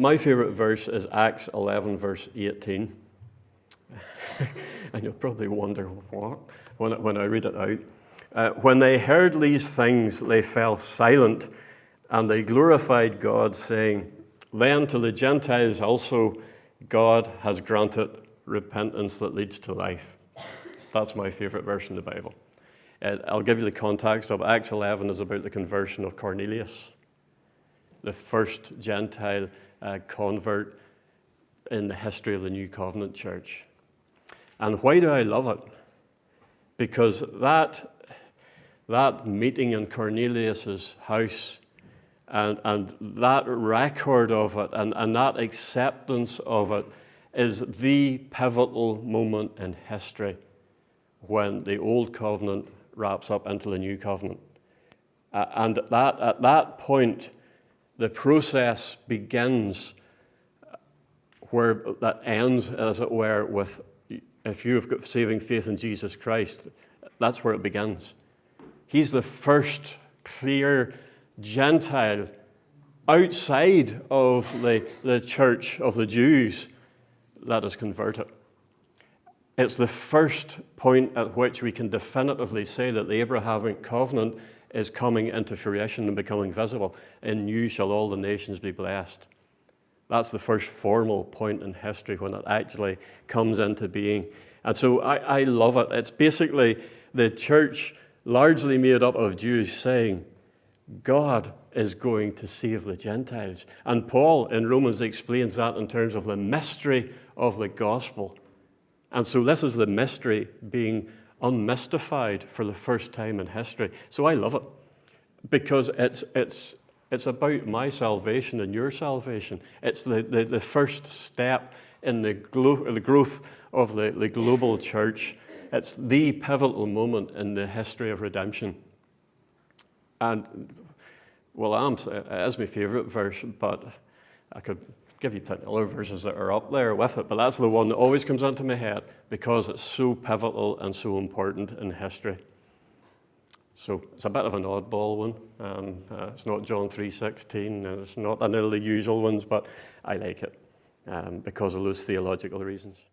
My favourite verse is Acts 11, verse 18. And you'll probably wonder what when I read it out. When they heard these things, they fell silent, and they glorified God, saying, "Then to the Gentiles also God has granted repentance that leads to life." That's my favourite verse in the Bible. I'll give you the context of Acts 11 is about the conversion of Cornelius, the first Gentile convert in the history of the New Covenant Church. And why do I love it? Because that meeting in Cornelius' house and that record of it and that acceptance of it is the pivotal moment in history when the Old Covenant wraps up into the New Covenant. And at that point, the process begins where that ends, as it were, with if you have got saving faith in Jesus Christ, that's where it begins. He's the first clear Gentile outside of the church of the Jews that is converted. It's the first point at which we can definitively say that the Abrahamic covenant is coming into fruition and becoming visible. In you shall all the nations be blessed. That's the first formal point in history when it actually comes into being. And so I love it. It's basically the church largely made up of Jews saying, God is going to save the Gentiles. And Paul in Romans explains that in terms of the mystery of the gospel. And so this is the mystery being unmystified for the first time in history. So I love it because it's about my salvation and your salvation. It's the first step in the growth of the global church. It's the pivotal moment in the history of redemption. And, well, it is my favourite verse, but I could give you plenty of other verses that are up there with it, but that's the one that always comes into my head because it's so pivotal and so important in history. So it's a bit of an oddball one. It's not John 3:16, and it's not any of the usual ones, but I like it because of those theological reasons.